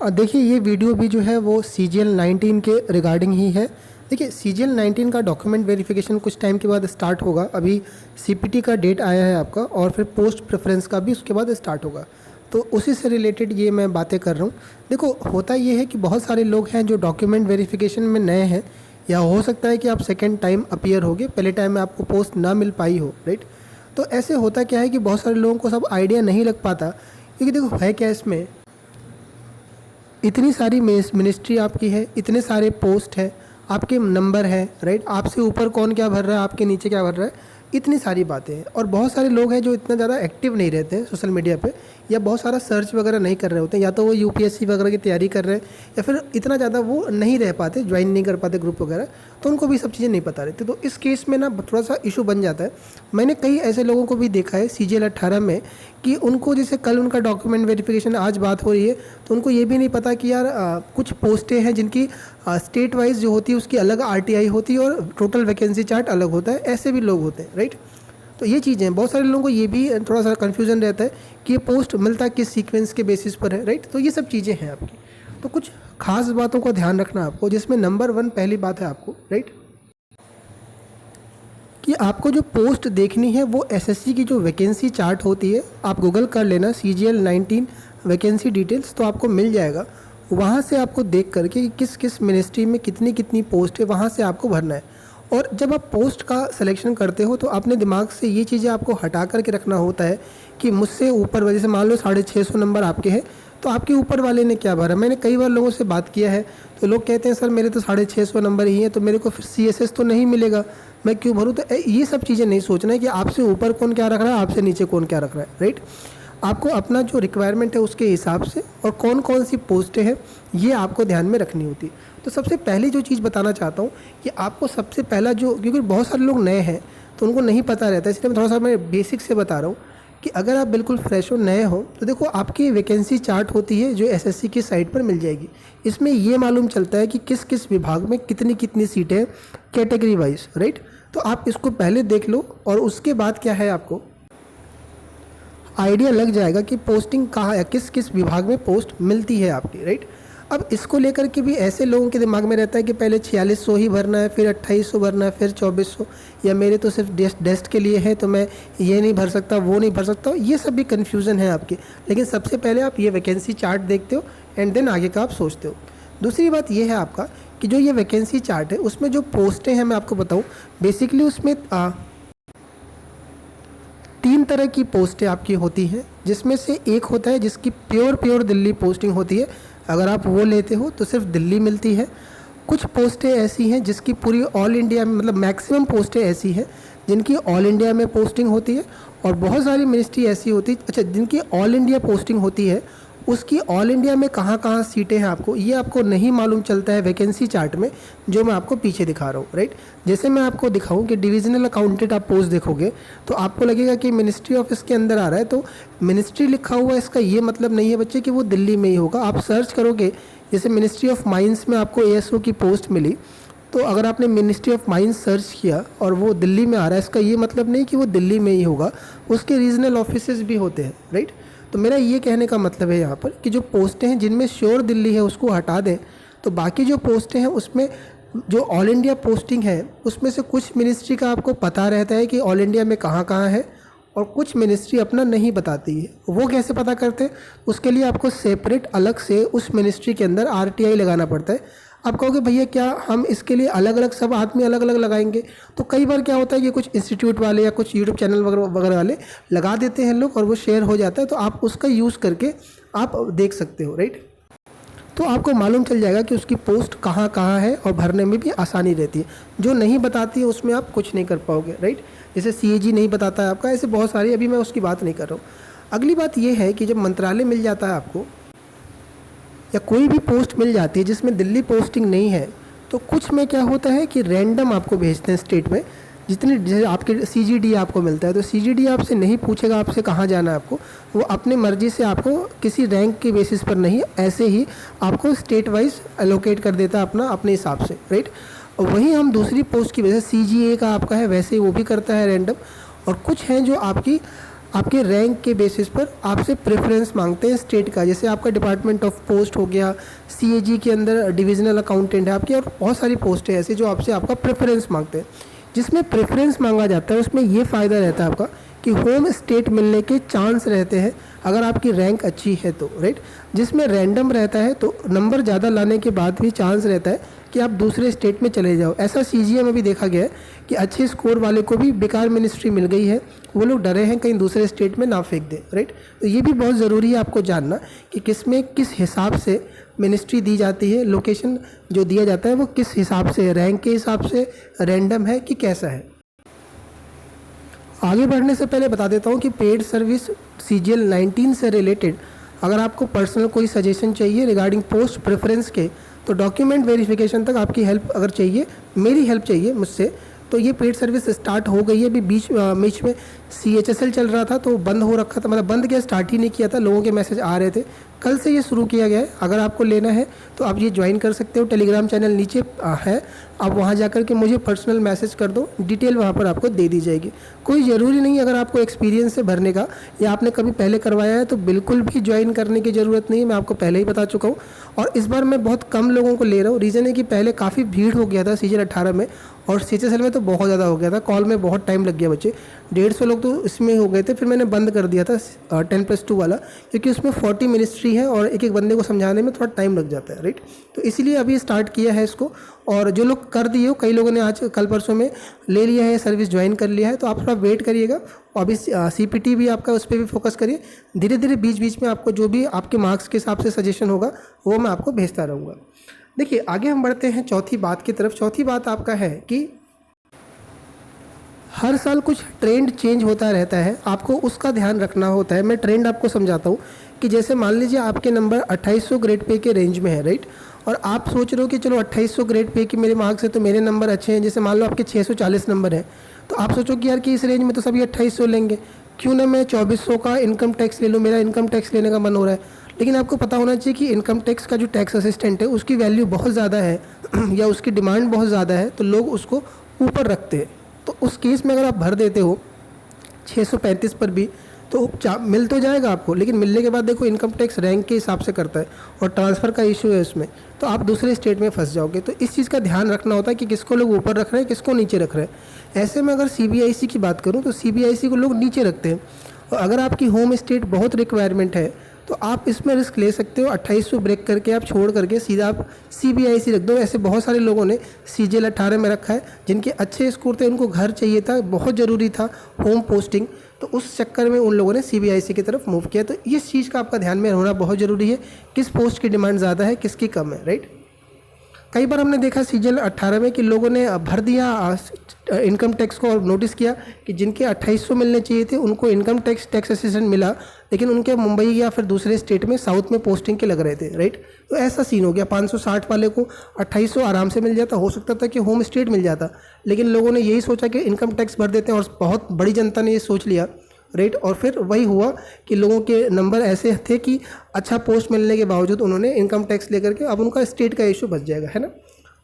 देखिए ये वीडियो भी जो है वो CGL 19 के रिगार्डिंग ही है। देखिए CGL 19 का डॉक्यूमेंट वेरिफिकेशन कुछ टाइम के बाद स्टार्ट होगा। अभी CPT का डेट आया है आपका और फिर पोस्ट प्रेफरेंस का भी उसके बाद स्टार्ट होगा, तो उसी से रिलेटेड ये मैं बातें कर रहा हूँ। देखो होता ये है कि बहुत सारे लोग हैं जो डॉक्यूमेंट वेरिफिकेशन में नए हैं, या हो सकता है कि आप सेकेंड टाइम अपीयर होगे, पहले टाइम में आपको पोस्ट ना मिल पाई हो, राइट। तो ऐसे होता क्या है कि बहुत सारे लोगों को सब आइडिया नहीं लग पाता, क्योंकि देखो है क्या, इसमें इतनी सारी मिनिस्ट्री आपकी है, इतने सारे पोस्ट है, आपके नंबर है, राइट। आपसे ऊपर कौन क्या भर रहा है, आपके नीचे क्या भर रहा है, इतनी सारी बातें हैं। और बहुत सारे लोग हैं जो इतना ज़्यादा एक्टिव नहीं रहते हैं सोशल मीडिया पे, या बहुत सारा सर्च वगैरह नहीं कर रहे होते हैं, या तो वो UPSC वगैरह की तैयारी कर रहे हैं, या फिर इतना ज़्यादा वो नहीं रह पाते, ज्वाइन नहीं कर पाते ग्रुप वगैरह, तो उनको भी सब चीज़ें नहीं पता रहती। तो इस केस में ना थोड़ा सा इशू बन जाता है। मैंने कई ऐसे लोगों को भी देखा है CGL 18 में कि उनको जैसे कल उनका डॉक्यूमेंट वेरिफिकेशन, आज बात हो रही है, तो उनको ये भी नहीं पता कि यार कुछ पोस्टें हैं जिनकी स्टेट वाइज जो होती है उसकी अलग RTI होती है और टोटल वैकेंसी चार्ट अलग होता है। ऐसे भी लोग होते हैं, राइट। तो ये चीज़ें बहुत सारे लोगों को ये भी थोड़ा सा कन्फ्यूज़न रहता है कि ये पोस्ट मिलता किस सीक्वेंस के बेसिस पर है, राइट। तो ये सब चीज़ें हैं आपकी, तो कुछ खास बातों का ध्यान रखना आपको, जिसमें नंबर 1 पहली बात है आपको, राइट, कि आपको जो पोस्ट देखनी है वो SSC की जो वैकेंसी चार्ट होती है, आप गूगल कर लेना CGL 19 वैकेंसी डिटेल्स, तो आपको मिल जाएगा। वहाँ से आपको देख करके किस किस मिनिस्ट्री में कितनी कितनी पोस्ट है, वहाँ से आपको भरना है। और जब आप पोस्ट का सिलेक्शन करते हो तो अपने दिमाग से ये चीज़ें आपको हटा करके रखना होता है कि मुझसे ऊपर, वजह से मान लो 650 नंबर आपके हैं, तो आपके ऊपर वाले ने क्या भरा। मैंने कई बार लोगों से बात किया है, तो लोग कहते हैं सर मेरे तो 650 नंबर ही हैं, तो मेरे को फिर CSS तो नहीं मिलेगा, मैं क्यों भरूँ। तो ये सब चीज़ें नहीं सोचना है कि आपसे ऊपर कौन क्या रख रहा है, आपसे नीचे कौन क्या रख रहा है, राइट। आपको अपना जो रिक्वायरमेंट है उसके हिसाब से और कौन कौन सी पोस्टें हैं ये आपको ध्यान में रखनी होती है। तो सबसे पहली जो चीज़ बताना चाहता हूँ कि आपको सबसे पहला जो, क्योंकि बहुत सारे लोग नए हैं तो उनको नहीं पता रहता है, इसलिए मैं थोड़ा सा मैं बेसिक से बता रहा हूँ कि अगर आप बिल्कुल फ्रेश हो, नए हो, तो देखो आपकी वैकेंसी चार्ट होती है जो SSC की साइट पर मिल जाएगी। इसमें ये मालूम चलता है कि किस किस विभाग में कितनी कितनी सीटें हैं कैटेगरी वाइज, राइट। तो आप इसको पहले देख लो और उसके बाद क्या है आपको आइडिया लग जाएगा कि पोस्टिंग कहाँ है, किस किस विभाग में पोस्ट मिलती है आपकी, राइट। अब इसको लेकर के भी ऐसे लोगों के दिमाग में रहता है कि पहले 4600 ही भरना है, फिर 2800 भरना है, फिर 2400, या मेरे तो सिर्फ डेस्ट के लिए है तो मैं ये नहीं भर सकता, वो नहीं भर सकता। ये सब भी कन्फ्यूज़न है आपकी। लेकिन सबसे पहले आप ये वैकेंसी चार्ट देखते हो एंड देन आगे का आप सोचते हो। दूसरी बात ये है आपका कि जो ये वैकेंसी चार्ट है उसमें जो पोस्टें हैं, मैं आपको बताऊँ बेसिकली उसमें 3 तरह की पोस्टें आपकी होती हैं, जिसमें से एक होता है जिसकी प्योर दिल्ली पोस्टिंग होती है। अगर आप वो लेते हो तो सिर्फ दिल्ली मिलती है। कुछ पोस्टें ऐसी हैं जिसकी पूरी ऑल इंडिया में, मतलब मैक्सिमम पोस्टें ऐसी हैं जिनकी ऑल इंडिया में पोस्टिंग होती है, और बहुत सारी मिनिस्ट्री ऐसी होती है, अच्छा, जिनकी ऑल इंडिया पोस्टिंग होती है, उसकी ऑल इंडिया में कहाँ कहाँ सीटें हैं आपको ये आपको नहीं मालूम चलता है वैकेंसी चार्ट में, जो मैं आपको पीछे दिखा रहा हूँ, राइट। जैसे मैं आपको दिखाऊँ कि डिविजनल अकाउंटेंट आप पोस्ट देखोगे तो आपको लगेगा कि मिनिस्ट्री ऑफ इसके अंदर आ रहा है, तो मिनिस्ट्री लिखा हुआ है, इसका ये मतलब नहीं है बच्चे कि वो दिल्ली में ही होगा। आप सर्च करोगे, जैसे मिनिस्ट्री ऑफ माइंस में आपको ASO की पोस्ट मिली, तो अगर आपने मिनिस्ट्री ऑफ माइंस सर्च किया और वो दिल्ली में आ रहा है, इसका ये मतलब नहीं कि वो दिल्ली में ही होगा, उसके रीजनल ऑफिसेज भी होते हैं, राइट। तो मेरा ये कहने का मतलब है यहाँ पर कि जो पोस्टें हैं जिनमें श्योर दिल्ली है उसको हटा दें, तो बाकी जो पोस्टें हैं उसमें जो ऑल इंडिया पोस्टिंग है उसमें से कुछ मिनिस्ट्री का आपको पता रहता है कि ऑल इंडिया में कहाँ कहाँ है, और कुछ मिनिस्ट्री अपना नहीं बताती है। वो कैसे पता करते हैं, उसके लिए आपको सेपरेट अलग से उस मिनिस्ट्री के अंदर RTI लगाना पड़ता है। आप कहोगे भैया क्या हम इसके लिए अलग अलग सब आदमी अलग अलग लगाएंगे, तो कई बार क्या होता है कि कुछ इंस्टीट्यूट वाले या कुछ यूट्यूब चैनल वगैरह वाले लगा देते हैं लोग, और वो शेयर हो जाता है, तो आप उसका यूज़ करके आप देख सकते हो, राइट। तो आपको मालूम चल जाएगा कि उसकी पोस्ट कहाँ कहाँ है, और भरने में भी आसानी रहती है। जो नहीं बताती है उसमें आप कुछ नहीं कर पाओगे, राइट। जैसे CAG नहीं बताता है आपका, ऐसे बहुत सारी, अभी मैं उसकी बात नहीं कर रहा हूँ। अगली बात ये है कि जब मंत्रालय मिल जाता है आपको, या कोई भी पोस्ट मिल जाती है जिसमें दिल्ली पोस्टिंग नहीं है, तो कुछ में क्या होता है कि रैंडम आपको भेजते हैं स्टेट में, जितने जैसे आपके CGD आपको मिलता है, तो CGD आपसे नहीं पूछेगा आपसे कहाँ जाना है आपको, वो अपने मर्जी से आपको किसी रैंक के बेसिस पर नहीं, ऐसे ही आपको स्टेट वाइज एलोकेट कर देता है अपने हिसाब से, राइट। और वहीं हम दूसरी पोस्ट की वजह से CGA का आपका है वैसे ही वो भी करता है रैंडम, और कुछ हैं जो आपकी आपके रैंक के बेसिस पर आपसे प्रेफरेंस मांगते हैं स्टेट का। जैसे आपका डिपार्टमेंट ऑफ पोस्ट हो गया, सीएजी के अंदर डिविजनल अकाउंटेंट है आपकी, और बहुत सारी पोस्ट है ऐसी जो आपसे आपका प्रेफरेंस मांगते हैं। जिसमें प्रेफरेंस मांगा जाता है उसमें ये फ़ायदा रहता है आपका कि होम स्टेट मिलने के चांस रहते हैं अगर आपकी रैंक अच्छी है तो, राइट। जिसमें रैंडम रहता है तो नंबर ज़्यादा लाने के बाद भी चांस रहता है कि आप दूसरे स्टेट में चले जाओ। ऐसा सीजीए में भी देखा गया है कि अच्छे स्कोर वाले को भी बेकार मिनिस्ट्री मिल गई है, वो लोग डरे हैं कहीं दूसरे स्टेट में ना फेंक दें, राइट। तो ये भी बहुत ज़रूरी है आपको जानना कि किस में किस हिसाब से मिनिस्ट्री दी जाती है, लोकेशन जो दिया जाता है वो किस हिसाब से, रैंक के हिसाब से, रैंडम है कि कैसा है। आगे बढ़ने से पहले बता देता हूँ कि पेड सर्विस CGL 19 से रिलेटेड अगर आपको पर्सनल कोई सजेशन चाहिए रिगार्डिंग पोस्ट प्रेफरेंस के, तो डॉक्यूमेंट वेरिफिकेशन तक आपकी हेल्प अगर चाहिए, मेरी हेल्प चाहिए मुझसे, तो ये पेड सर्विस स्टार्ट हो गई है। अभी बीच में CHSL चल रहा था तो बंद हो रखा था, मतलब बंद किया, स्टार्ट ही नहीं किया था, लोगों के मैसेज आ रहे थे। कल से ये शुरू किया गया है। अगर आपको लेना है तो आप ये ज्वाइन कर सकते हो, टेलीग्राम चैनल नीचे है, आप वहाँ जाकर के मुझे पर्सनल मैसेज कर दो, डिटेल वहाँ पर आपको दे दी जाएगी। कोई ज़रूरी नहीं अगर आपको एक्सपीरियंस है भरने का या आपने कभी पहले करवाया है तो बिल्कुल भी ज्वाइन करने की ज़रूरत नहीं है, मैं आपको पहले ही बता चुका हूँ। और इस बार मैं बहुत कम लोगों को ले रहा हूँ, रीज़न है कि पहले काफ़ी भीड़ हो गया था CGL 18 में, और CHSL में तो बहुत ज़्यादा हो गया था, कॉल में बहुत टाइम लग गया, बच्चे 150 लोग तो इसमें हो गए थे। फिर मैंने बंद कर दिया था 10+2 वाला, क्योंकि उसमें 40 मिनिस्ट्री है और एक एक बंदे को समझाने में थोड़ा टाइम लग जाता है, राइट। तो इसीलिए अभी स्टार्ट किया है इसको, और जो लोग कर दिए हो, कई लोगों ने आज कल परसों में ले लिया है, सर्विस ज्वाइन कर लिया है, तो आप थोड़ा वेट करिएगा। और अभी CPT भी आपका, उस पर भी फोकस करिए। धीरे धीरे बीच बीच में आपको जो भी आपके मार्क्स के हिसाब से सजेशन होगा वो मैं आपको भेजता रहूँगा। देखिए आगे हम बढ़ते हैं चौथी बात की तरफ। चौथी बात आपका है कि हर साल कुछ ट्रेंड चेंज होता रहता है, आपको उसका ध्यान रखना होता है। मैं ट्रेंड आपको समझाता हूँ कि जैसे मान लीजिए आपके नंबर 2800 ग्रेड पे के रेंज में है, राइट, और आप सोच रहे हो कि चलो 2800 ग्रेड पे के मेरे मार्क्स है तो मेरे नंबर अच्छे हैं। जैसे मान लो आपके 640 नंबर है, तो आप सोचो कि यार कि इस रेंज में तो सभी 2800 लेंगे, क्यों ना मैं 2400 का इनकम टैक्स ले लूँ, मेरा इनकम टैक्स लेने का मन हो रहा है। लेकिन आपको पता होना चाहिए कि इनकम टैक्स का जो टैक्स असिस्टेंट है उसकी वैल्यू बहुत ज़्यादा है या उसकी डिमांड बहुत ज़्यादा है, तो लोग उसको ऊपर रखते हैं। तो उस केस में अगर आप भर देते हो 635 पर भी तो मिल तो जाएगा आपको, लेकिन मिलने के बाद देखो इनकम टैक्स रैंक के हिसाब से करता है और ट्रांसफ़र का इशू है उसमें, तो आप दूसरे स्टेट में फंस जाओगे। तो इस चीज़ का ध्यान रखना होता है कि किसको लोग ऊपर रख रहे हैं, किसको नीचे रख रहे हैं। ऐसे में अगर CBIC की बात करूँ तो CBIC को लोग नीचे रखते हैं, और अगर आपकी होम स्टेट बहुत रिक्वायरमेंट है तो आप इसमें रिस्क ले सकते हो। 2800 ब्रेक करके आप छोड़ करके सीधा आप CBIC रख दो। ऐसे बहुत सारे लोगों ने CGL 18 में रखा है, जिनके अच्छे स्कोर थे, उनको घर चाहिए था, बहुत ज़रूरी था होम पोस्टिंग, तो उस चक्कर में उन लोगों ने CBIC की तरफ मूव किया। तो इस चीज़ का आपका ध्यान में होना बहुत ज़रूरी है, किस पोस्ट की डिमांड ज़्यादा है, किसकी कम है, राइट। कई बार हमने देखा CGL 18 में कि लोगों ने भर दिया इनकम टैक्स को और नोटिस किया कि जिनके 2800 मिलने चाहिए थे उनको इनकम टैक्स असिस्टेंट मिला, लेकिन उनके मुंबई या फिर दूसरे स्टेट में साउथ में पोस्टिंग के लग रहे थे, राइट। तो ऐसा सीन हो गया, 560 वाले को 2800 आराम से मिल जाता, हो सकता था कि होम स्टेट मिल जाता, लेकिन लोगों ने यही सोचा कि इनकम टैक्स भर देते हैं, और बहुत बड़ी जनता ने ये सोच लिया, राइट। और फिर वही हुआ कि लोगों के नंबर ऐसे थे कि अच्छा पोस्ट मिलने के बावजूद उन्होंने इनकम टैक्स लेकर के अब उनका स्टेट का इशू बच जाएगा, है ना।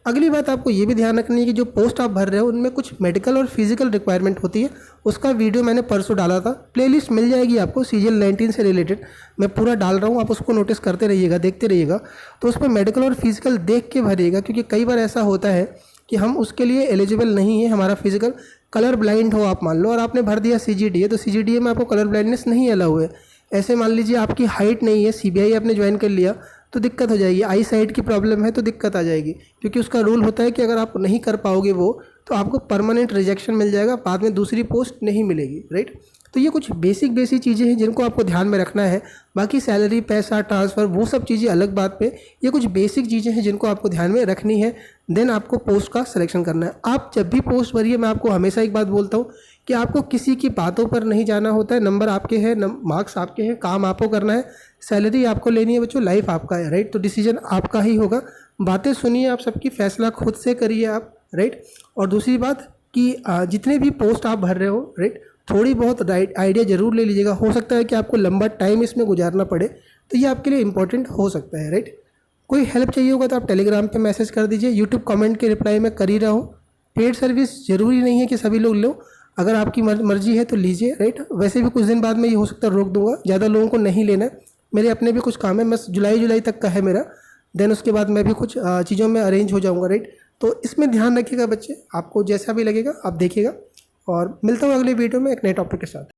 अगली बात आपको ये भी ध्यान रखनी है कि जो पोस्ट आप भर रहे हो उनमें कुछ मेडिकल और फिजिकल रिक्वायरमेंट होती है। उसका वीडियो मैंने परसों डाला था, प्लेलिस्ट मिल जाएगी आपको CGL 19 से रिलेटेड, मैं पूरा डाल रहा हूँ, आप उसको नोटिस करते रहिएगा, देखते रहिएगा। तो उसमें मेडिकल और फिजिकल देख के भरिएगा, क्योंकि कई बार ऐसा होता है कि हम उसके लिए एलिजिबल नहीं है, हमारा फिजिकल कलर ब्लाइंड हो आप मान लो, और आपने भर दिया CGDA, तो CGDA में आपको कलर ब्लाइंडनेस नहीं अलाउ है। ऐसे मान लीजिए आपकी हाइट नहीं है, CBI आपने ज्वाइन कर लिया तो दिक्कत हो जाएगी, आई साइट की प्रॉब्लम है तो दिक्कत आ जाएगी, क्योंकि उसका रूल होता है कि अगर आप नहीं कर पाओगे वो तो आपको परमानेंट रिजेक्शन मिल जाएगा, बाद में दूसरी पोस्ट नहीं मिलेगी, राइट। तो ये कुछ बेसिक चीज़ें हैं जिनको आपको ध्यान में रखना है। बाकी सैलरी, पैसा, ट्रांसफ़र, वो सब चीज़ें अलग बात पे, ये कुछ बेसिक चीज़ें हैं जिनको आपको ध्यान में रखनी है। देन आपको पोस्ट का सिलेक्शन करना है। आप जब भी पोस्ट भरिए, मैं आपको हमेशा एक बात बोलता हूँ कि आपको किसी की बातों पर नहीं जाना होता है। नंबर आपके हैं, मार्क्स आपके हैं, काम आपको करना है, सैलरी आपको लेनी है बच्चों, लाइफ आपका है, राइट। तो डिसीजन आपका ही होगा, बातें सुनिए आप सबकी, फैसला खुद से करिए आप, राइट। और दूसरी बात कि जितने भी पोस्ट आप भर रहे हो, राइट, थोड़ी बहुत राइट आइडिया ज़रूर ले लीजिएगा। हो सकता है कि आपको लंबा टाइम इसमें गुजारना पड़े, तो ये आपके लिए इंपॉर्टेंट हो सकता है, राइट। कोई हेल्प चाहिए होगा तो आप टेलीग्राम पे मैसेज कर दीजिए, यूट्यूब कमेंट के रिप्लाई में कर ही रहा हूँ। पेड सर्विस ज़रूरी नहीं है कि सभी लोग लो, अगर आपकी मर्जी है तो लीजिए, राइट। वैसे भी कुछ दिन बाद में ये हो सकता है रोक दूंगा, ज़्यादा लोगों को नहीं लेना है, मेरे अपने भी कुछ काम है, बस जुलाई तक का है मेरा, देन उसके बाद मैं भी कुछ चीज़ों में अरेंज हो जाऊँगा, राइट। तो इसमें ध्यान रखिएगा बच्चे, आपको जैसा भी लगेगा आप देखिएगा, और मिलता हूँ अगले वीडियो में एक नए टॉपिक के साथ।